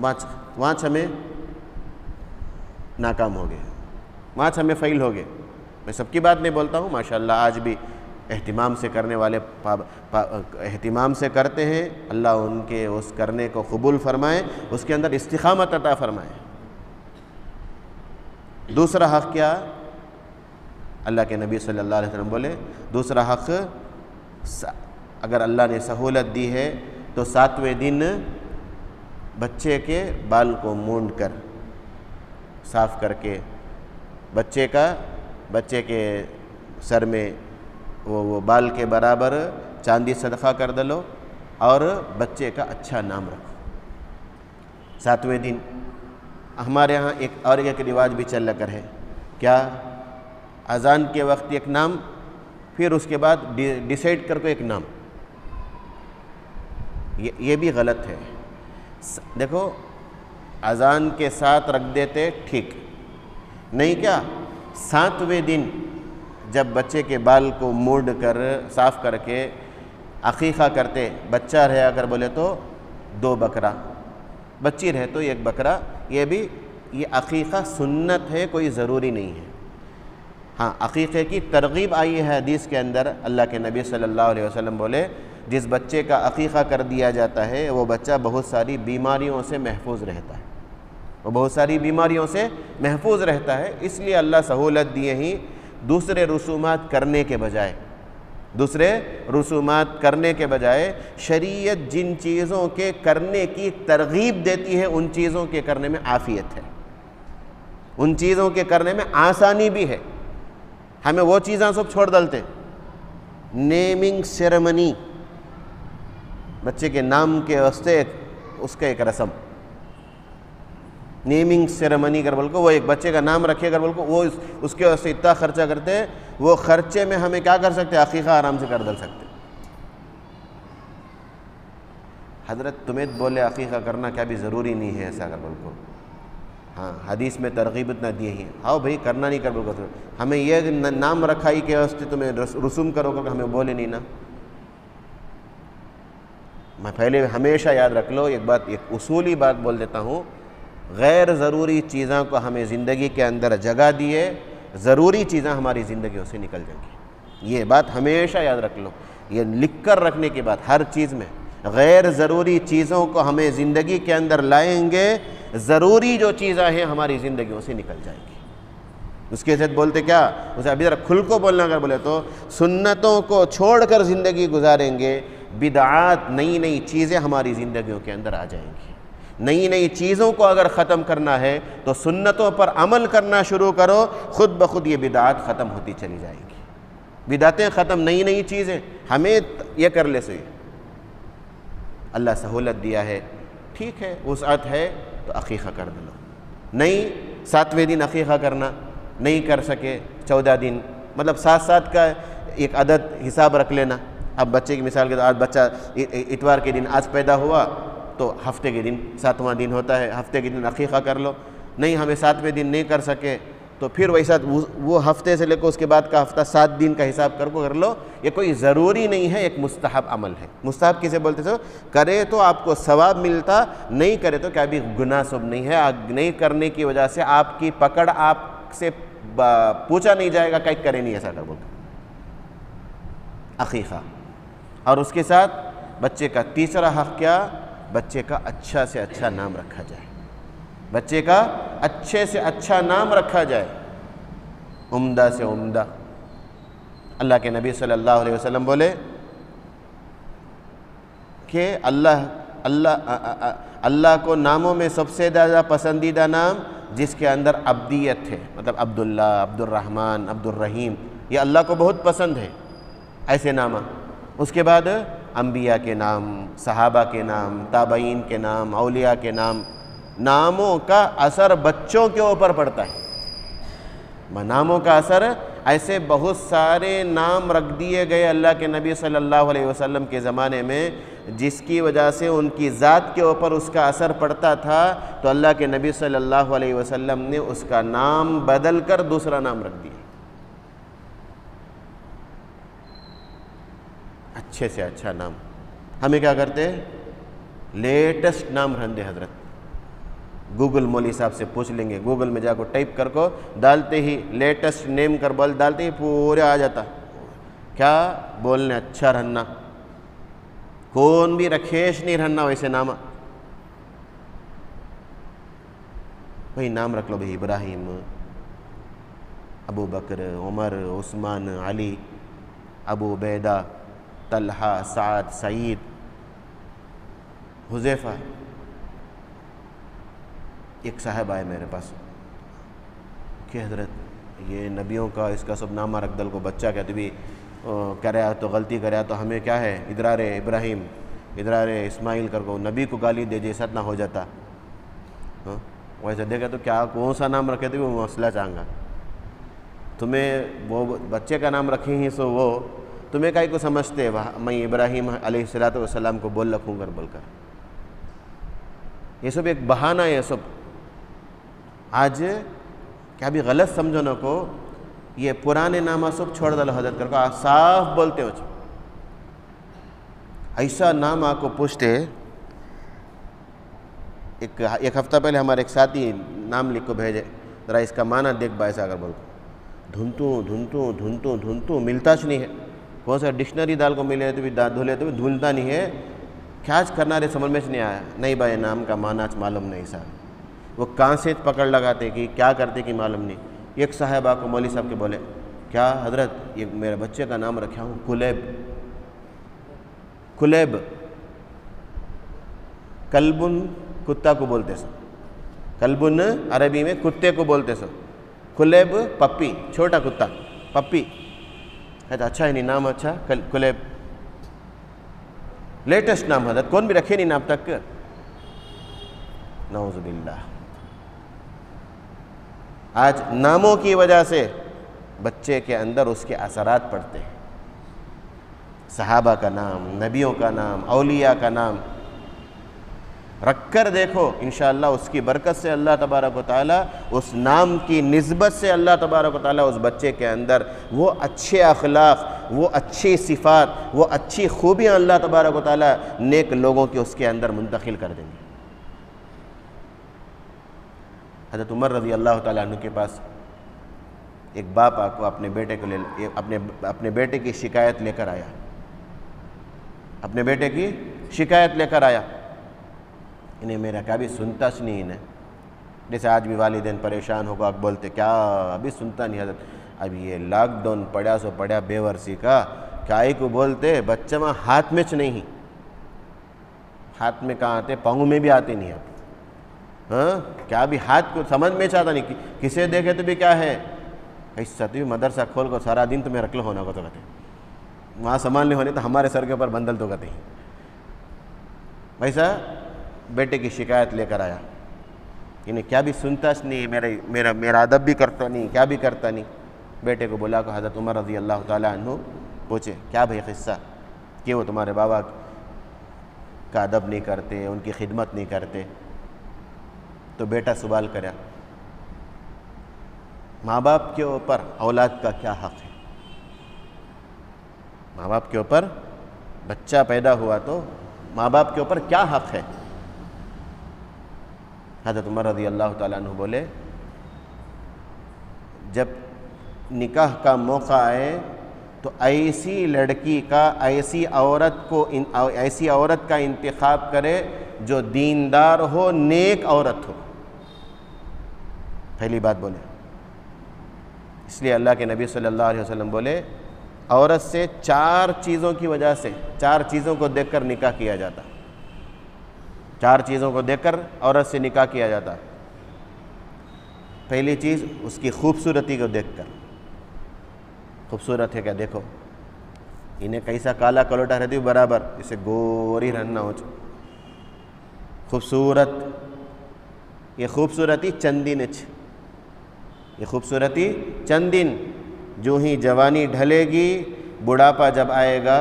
वहाँ हमें नाकाम हो गए, वहाँ हमें फ़ेल हो गए। मैं सबकी बात नहीं बोलता हूँ, माशाअल्लाह आज भी एहतिमाम से करने वाले एहतिमाम से करते हैं। अल्लाह उनके उस करने को कबूल फ़रमाए, उसके अंदर इस्तिक़ामत अता फ़रमाए। दूसरा हक़ क्या? अल्लाह के नबी सल्लल्लाहु अलैहि वसल्लम बोले दूसरा हक़, अगर अल्लाह ने सहूलत दी है तो 7वें दिन बच्चे के बाल को मूंद कर साफ़ करके बच्चे के सर में वो बाल के बराबर चांदी सदका कर दलो और बच्चे का अच्छा नाम रखो। 7वें दिन हमारे यहाँ एक रिवाज भी चल कर है, क्या? अज़ान के वक्त एक नाम, फिर उसके बाद डिसाइड करके एक नाम। ये भी गलत है। देखो, अज़ान के साथ रख देते ठीक नहीं, क्या 7वें दिन जब बच्चे के बाल को मूंद कर साफ़ करके अक़ीक़ा करते, बच्चा रहे अगर बोले तो 2 बकरा, बच्ची रहे तो 1 बकरा। ये अक़ीक़ा सुन्नत है, कोई ज़रूरी नहीं है। हाँ, अक़ीक़े की तरग़ीब आई है हदीस के अंदर। अल्लाह के नबी सल्लल्लाहु अलैहि वसल्लम बोले जिस बच्चे का अक़ीक़ा कर दिया जाता है वो बच्चा बहुत सारी बीमारियों से महफूज रहता है, वो बहुत सारी बीमारियों से महफूज रहता है। इसलिए अल्लाह सहूलत दिए ही दूसरे रसूमात करने के बजाय शरीयत जिन चीज़ों के करने की तरग़ीब देती है उन चीज़ों के करने में आफ़ियत है, उन चीज़ों के करने में आसानी भी है। हमें वो चीज़ें सब छोड़ डालते। नेमिंग सेरेमनी, बच्चे के नाम के वास्ते उसका एक रस्म, नेमिंग सेरेमनी कर बोल को, वो एक बच्चे का नाम रखे कर बोल को, वो उसके वास्ते इतना खर्चा करते हैं। वो खर्चे में हमें क्या कर सकते हैं? अक़ीक़ा आराम से कर दल सकते। हज़रत तुम्हें बोले अक़ीक़ा करना क्या भी ज़रूरी नहीं है ऐसा कर बोल को। हाँ, हदीस में तरग़ीब इतना दिए ही, हाँ भाई करना नहीं कर बोल को, हमें यह नाम रखाई के वास्ते तुम्हें रसूम करो कर हमें बोले नहीं ना। मैं पहले हमेशा याद रख लो एक बात, एक उसूली बात बोल देता हूँ, गैर ज़रूरी चीज़ों को हमें ज़िंदगी के अंदर जगह दिए, ज़रूरी चीज़ें हमारी ज़िंदगियों से निकल जाएंगी। ये बात हमेशा याद रख लो, ये लिख कर रखने की बात। हर चीज़ में गैर ज़रूरी चीज़ों को हमें ज़िंदगी के अंदर लाएंगे, ज़रूरी जो चीज़ें हैं हमारी ज़िंदगियों से निकल जाएंगी। उसके साथ बोलते क्या, उसे अभी ज़रा खुल को बोलना अगर बोले तो सुन्नतों को छोड़कर ज़िंदगी गुजारेंगे, बिदआत नई नई चीज़ें हमारी ज़िंदगियों के अंदर आ जाएंगी। नई नई चीज़ों को अगर ख़त्म करना है तो सुन्नतों पर अमल करना शुरू करो, ख़ुद ब खुद ये बिदआत ख़त्म होती चली जाएंगी। बिदअतें ख़त्म, नई नई चीज़ें हमें ये कर ले सही। अल्लाह सहूलत दिया है, ठीक है, वुसअत है तो अक़ीक़ा कर दो। नहीं 7वें दिन अक़ीक़ा करना नहीं कर सके, 14 दिन, मतलब 7 का एक अदद हिसाब रख लेना। अब बच्चे की मिसाल के, आज बच्चा इतवार के दिन आज पैदा हुआ तो हफ्ते के दिन 7वां दिन होता है, हफ्ते के दिन अक़ीक़ा कर लो। नहीं हमें 7वें दिन नहीं कर सके तो फिर वैसा वो हफ्ते से लेकर उसके बाद का हफ्ता 7 दिन का हिसाब कर लो। ये कोई ज़रूरी नहीं है, एक मुस्तहब अमल है। मुस्तहब किसे बोलते थे? करे तो आपको सवाब मिलता, नहीं करे तो क्या भी गुनाह सब नहीं है। नहीं करने की वजह से आपकी पकड़ आपसे पूछा नहीं जाएगा, कहीं करे नहीं ऐसा कर बोलते अक़ीक़ा। और उसके साथ बच्चे का तीसरा हक़ क्या? बच्चे का अच्छा से अच्छा नाम रखा जाए, बच्चे का अच्छे से अच्छा नाम रखा जाए, उम्दा से उम्दा। अल्लाह के नबी सल्लल्लाहु अलैहि वसल्लम बोले कि अल्लाह को नामों में सबसे ज़्यादा पसंदीदा नाम जिसके अंदर अब्दियत है, मतलब अब्दुल्ला, अब्दुर्रहमान, अब्दुर्रहीम, ये अल्लाह को बहुत पसंद है ऐसे नामा। उसके बाद अंबिया के नाम, सहाबा के नाम, ताबईन के नाम, औलिया के नाम। नामों का असर बच्चों के ऊपर पड़ता है, नामों का असर। ऐसे बहुत सारे नाम रख दिए गए अल्लाह के नबी सल्लल्लाहु अलैहि वसल्लम के ज़माने में जिसकी वजह से उनकी ज़ात के ऊपर उसका असर पड़ता था, तो अल्लाह के नबी सल्लल्लाहु अलैहि वसल्लम ने उसका नाम बदल कर दूसरा नाम रख दिया। अच्छे से अच्छा नाम। हमें क्या करते हैं? लेटेस्ट नाम रख दे हज़रत, गूगल मौली साहब से पूछ लेंगे, गूगल में जाकर टाइप कर को डालते ही लेटेस्ट नेम कर बोल डालते ही पूरे आ जाता। क्या बोलने अच्छा रहना, कौन भी रखेश नहीं रहना वैसे नाम, भाई नाम रख लो भाई, इब्राहिम, अबू बकर, उमर, उस्मान, अली, अबू उबैदा, तलहा, साद, सईद, हुज़ैफ़ा। एक साहब आए मेरे पास कि हज़रत ये नबियों का इसका सब नामा रख दल को बच्चा कहते भी करे तो गलती करे तो हमें क्या है, इदरार इब्राहिम, इदरार इस्माइल कर को नबी को गाली दे जैसा ना हो जाता। हाँ वैसे देखा तो क्या कौन सा नाम रखे थे वो मसला चाहूँगा, तुम्हें वो बच्चे का नाम रखे ही सो वो तुम्हें काहे को समझते वह मैं इब्राहिम अलैहिस्सलातु वस्सलाम को बोल रखूँ कर बोलकर, ये सब एक बहाना है। ये सब आज क्या भी गलत समझो न को, ये पुराने नामा सब छोड़ दलो हजरत कर को साफ बोलते हो। ऐसा नाम आपको पूछते, एक हफ्ता पहले हमारे एक साथी नाम लिख को भेजे, ज़रा इसका माना देख बा ऐसा अगर बोल, धुनतू मिलता नहीं है, कौन सा डिक्शनरी दाल को मिले तो भी धुले तो भी धुलता नहीं है, क्या करना रे समझ में नहीं आया, नहीं भाई नाम का माना मालूम नहीं साहब, वो कहाँ से पकड़ लगाते कि क्या करते कि मालूम नहीं। एक साहबा को मौली साहब के बोले, क्या हजरत ये मेरे बच्चे का नाम रखा हूँ कुलेब, कुलेब, कल्बुन कुत्ता को बोलते सो, कल्बुन अरबी में कुत्ते को बोलते सो, कुलेब पप्पी, छोटा कुत्ता पप्पी। कहता अच्छा है नहीं नाम, अच्छा कुलेब लेटेस्ट नाम हजरत, कौन भी रखे नहीं नाम तक। नौजुबिल्लाह, आज नामों की वजह से बच्चे के अंदर उसके असरात पड़ते हैं। सहाबा का नाम, नबियों का नाम, औलिया का नाम रख कर देखो, इंशाअल्लाह उसकी बरकत से अल्लाह तबारक व तआला उस नाम की निस्बत से अल्लाह तबारक व तआला उस बच्चे के अंदर वो अच्छे अखलाक, वो अच्छी सिफ़ात, वो अच्छी खूबियाँ अल्लाह तबारक व तआला नेक लोगों के उसके अंदर मुंतकिल कर देंगे। हज़रत उमर रज़ी अल्लाह तआला अन्हु के पास एक बाप आपको अपने बेटे को अपने बेटे की शिकायत लेकर आया, अपने बेटे की शिकायत लेकर आया। इन्हें मेरा क्या भी सुनता नहीं, इन्हें जैसे आज भी वालिदैन परेशान होगा बोलते क्या अभी सुनता नहीं हजरत, अभी ये लॉकडाउन पड़ा सो पड़ा बेवर्सी का, क्या ही को बोलते बच्चे में हाथ में नहीं, हाथ में कहाँ आते, पाँव में भी आते नहीं आप। हाँ क्या भी हाथ को समझ में चाहता नहीं, किसे देखे तो भी क्या है, ऐसा तो भी मदरसा खोल को सारा दिन तुम्हें रख लो होना को तो कहते, वहाँ संभालने होने तो हमारे सर के ऊपर बंदल तो कहते हैं। वैसा बेटे की शिकायत लेकर आया, इन्हें क्या भी सुनता नहीं, मेरा अदब भी करता नहीं, क्या भी करता नहीं। बेटे को बोला को हज़रत उमर रज़ी अल्लाह ताला अन्हु पूछे क्या भाई किस्सा कि वो तुम्हारे बाबा का अदब नहीं करते, उनकी खिदमत नहीं करते। तो बेटा सवाल करा, माँ बाप के ऊपर औलाद का क्या हक़ है, माँ बाप के ऊपर बच्चा पैदा हुआ तो माँ बाप के ऊपर क्या हक़ है। हज़रत उमर रज़ी अल्लाह ताला अन्हु बोले, जब निकाह का मौका आए तो ऐसी लड़की का, ऐसी औरत का इंतखाब करे जो दीनदार हो, नेक औरत हो। पहली बात बोले, इसलिए अल्लाह के नबी सल्लल्लाहु अलैहि वसल्लम बोले औरत से 4 चीज़ों की वजह से, 4 चीज़ों को देखकर निकाह किया जाता, 4 चीज़ों को देखकर औरत से निकाह किया जाता। पहली चीज़ उसकी खूबसूरती को देखकर, खूबसूरत है क्या देखो, इन्हें कैसा काला कलोटा रहती बराबर, इसे गोरी रहना हो, खूबसूरत, ये खूबसूरती चंदिन, ये खूबसूरती चंदिन, जो ही जवानी ढलेगी बुढ़ापा जब आएगा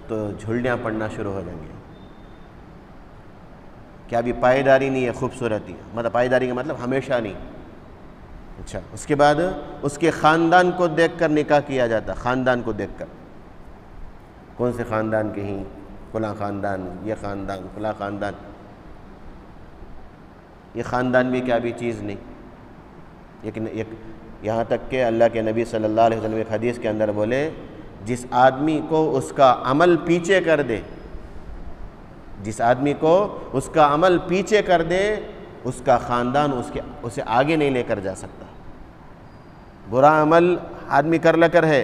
तो झुर्रियाँ पड़ना शुरू हो जाएंगी। क्या भी पायदारी नहीं है खूबसूरती, मतलब पायदारी का मतलब हमेशा नहीं। अच्छा, उसके बाद उसके ख़ानदान को देखकर निकाह किया जाता, ख़ानदान को देखकर, कौन से ख़ानदान के ही, फला ख़ानदान, ये ख़ानदान, फला ख़ानदान। ये ख़ानदान भी क्या भी चीज़ नहीं। एक यहाँ तक के अल्लाह के नबी सल्लल्लाहु अलैहि वसल्लम एक हदीस के अंदर बोले, जिस आदमी को उसका अमल पीछे कर दे, जिस आदमी को उसका अमल पीछे कर दे, उसका ख़ानदान उसे आगे नहीं लेकर जा सकता। बुरा अमल आदमी कर लकर है,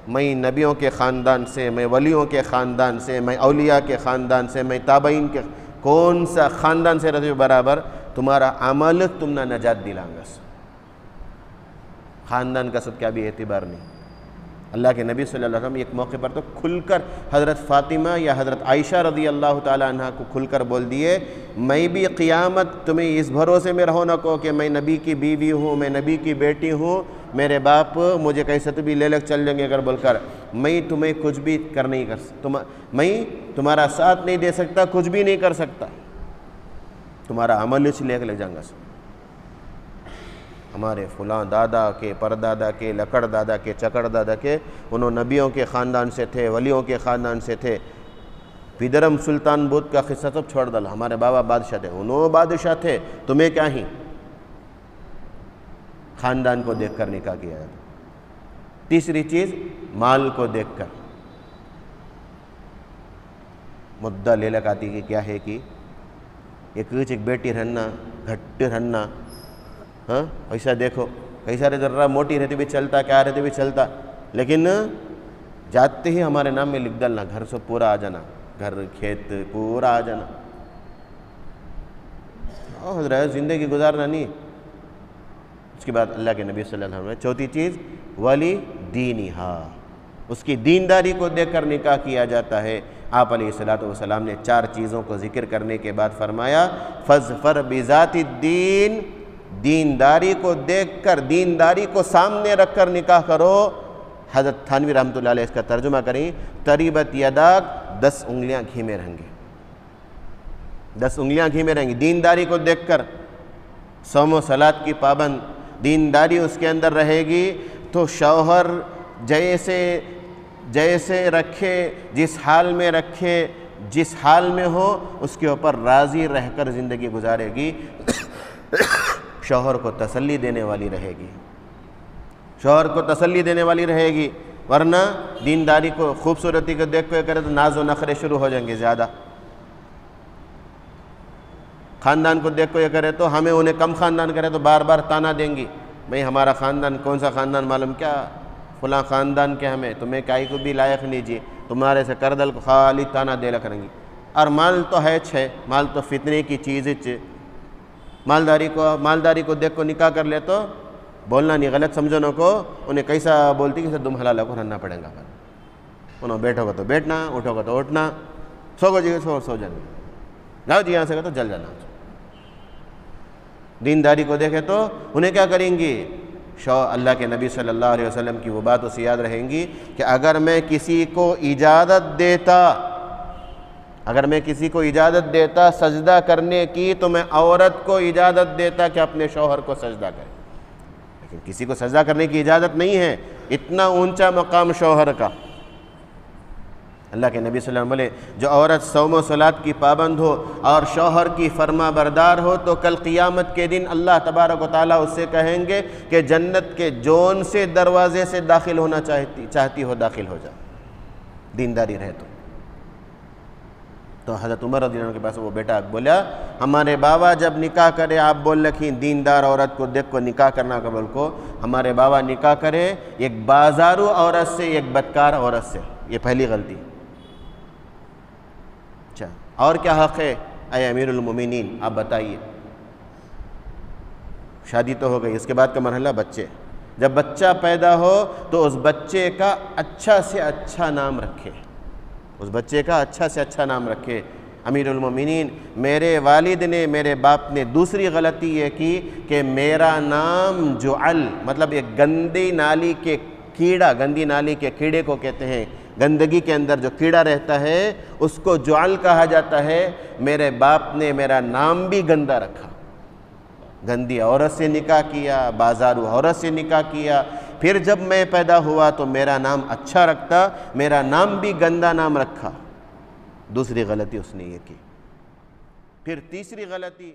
मैं नबियों के ख़ानदान से, मैं वलियों के ख़ानदान से, मैं औलिया के ख़ानदान से, मैं ताबईन के, कौन सा ख़ानदान से रहे बराबर, तुम्हारा अमल तुम ना नजात दिलांगा। ख़ानदान का सब क्या भी एतबार नहीं। अल्लाह के नबी सल्लल्लाहु अलैहि वसल्लम एक मौके पर तो खुलकर हज़रत फ़ातिमा या हज़रत आयशा रज़ी अल्लाह ताला अन्हा को खुलकर बोल दिए, मैं भी क़ियामत तुम्हें इस भरोसे में रहो न को कि मैं नबी की बीवी हूँ, मैं नबी की बेटी हूँ, मेरे बाप मुझे कैसे तो भी ले लग चल जाएंगे अगर बोलकर, मैं तुम्हें कुछ भी कर नहीं कर मैं तुम्हारा साथ नहीं दे सकता, कुछ भी नहीं कर सकता, तुम्हारा अमल इसलिए ले जाऊँगा। हमारे फलां दादा के, परदादा के, लकड़ दादा के, चकड़ दादा के, उन्होंने नबियों के ख़ानदान से थे, वलियों के ख़ानदान से थे। पिदरम सुल्तान बुद्ध का किस्सा सब छोड़ डाला, हमारे बाबा बादशाह थे, उन्होंने बादशाह थे, तुम्हें क्या ही। ख़ानदान को देखकर निकाह किया जाता। तीसरी चीज़, माल को देखकर। मुद्दा ले लगाती कि क्या है कि एक बेटी रहना, घट्ट रहना, हाँ ऐसा देखो, कैसा रहे जरा मोटी रहती भी चलता, क्या रहती भी चलता, लेकिन जाते ही हमारे नाम में लिख डालना, घर से पूरा आ जाना, घर खेत पूरा आ जाना, और हज़रत ज़िंदगी गुजारना नहीं। उसके बाद अल्लाह के नबी सल्लल्लाहु अलैहि वसल्लम, चौथी चीज़ वली दीनिहा, उसकी दीनदारी को देखकर निकाह किया जाता है। आप अलैहिस्सलातु वस्सलाम ने 4 चीज़ों को जिक्र करने के बाद फरमाया, फ़ज़फ़र बिज़ाति दीन, दीनदारी को देखकर, दीनदारी को सामने रखकर निकाह करो। हज़रत थानवी रहमतुल्लाह अलैह इसका तर्जुमा करें, तरीबत यदाक, 10 उंगलियां घी में रहेंगी, 10 उंगलियां घी में रहेंगी। दीनदारी को देखकर, सौम सलात की पाबंद, दीनदारी उसके अंदर रहेगी तो शौहर जैसे जैसे रखे, जिस हाल में रखे, जिस हाल में हो उसके ऊपर राज़ी रहकर ज़िंदगी गुजारेगी। शौहर को तसल्ली देने वाली रहेगी, शौहर को तसल्ली देने वाली रहेगी। वरना दीनदारी को, खूबसूरती को देख कर करे तो नाज़ो नखरे शुरू हो जाएंगे ज़्यादा। ख़ानदान को देख को ये करे तो हमें उन्हें कम ख़ानदान करे तो बार बार ताना देंगी, भाई हमारा ख़ानदान कौन सा ख़ानदान मालूम क्या, फलां ख़ानदान के, हमें तुम्हें काई को भी लायक नहीं जी, तुम्हारे से करदल को खाली ताना दे करेंगी। और माल तो है छे, माल तो फितने की चीज़ च, मालदारी को देख को निकाह कर ले तो बोलना नहीं, गलत समझो न को, उन्हें कैसा बोलती कि दुम हलाल को रहना पड़ेगा। उन्होंने बैठोगे तो बैठना, उठोगे तो उठना, सोगो जी सो जाना, जाओ जी यहाँ से तो जल जाना। दीनदारी को देखे तो उन्हें क्या करेंगी, अल्लाह के नबी सल्लल्लाहु अलैहि वसल्लम की वो बात उसे याद रहेंगी कि अगर मैं किसी को इजाज़त देता, अगर मैं किसी को इजाज़त देता सजदा करने की, तो मैं औरत को इजाज़त देता कि अपने शौहर को सजदा करे। लेकिन किसी को सजदा करने की इजाज़त नहीं है, इतना ऊंचा मकाम शौहर का। अल्लाह के नबी सल्लल्लाहु अलैहि वसल्लम बोले, जो औरत सौम सलात की पाबंद हो और शौहर की फरमा बरदार हो तो कल क़ियामत के दिन अल्लाह तबारक व तआला उससे कहेंगे कि जन्नत के जौन से दरवाज़े से दाखिल होना चाहती हो दाखिल हो जा, दीनदारी रहे तो हज़रत उमर रज़ी अल्लाह के पास वो बेटा बोला, हमारे बाबा जब निकाह करे, आप बोल रखी दीनदार औरत को देख को निकाह करना कबल को, हमारे बाबा निकाह करे एक बाजारू औरत से, एक बदकार औरत से, ये पहली गलती। अच्छा, और क्या हक़ है ऐ अमीरुल मोमिनीन, आप बताइए। शादी तो हो गई, इसके बाद का मरहला बच्चे, जब बच्चा पैदा हो तो उस बच्चे का अच्छा से अच्छा नाम रखे, उस बच्चे का अच्छा से अच्छा नाम रखे। अमीरुल मोमिनीन, मेरे वालिद ने, मेरे बाप ने दूसरी गलती ये की कि मेरा नाम जुअल, मतलब एक गंदी नाली के कीड़ा, गंदी नाली के कीड़े को कहते हैं, गंदगी के अंदर जो कीड़ा रहता है उसको जुअल कहा जाता है। मेरे बाप ने मेरा नाम भी गंदा रखा, गंदी औरत से निकाह किया, बाजारू औरत से निकाह किया। फिर जब मैं पैदा हुआ तो मेरा नाम अच्छा रखता, मेरा नाम भी गंदा नाम रखा। दूसरी गलती उसने ये की। फिर तीसरी गलती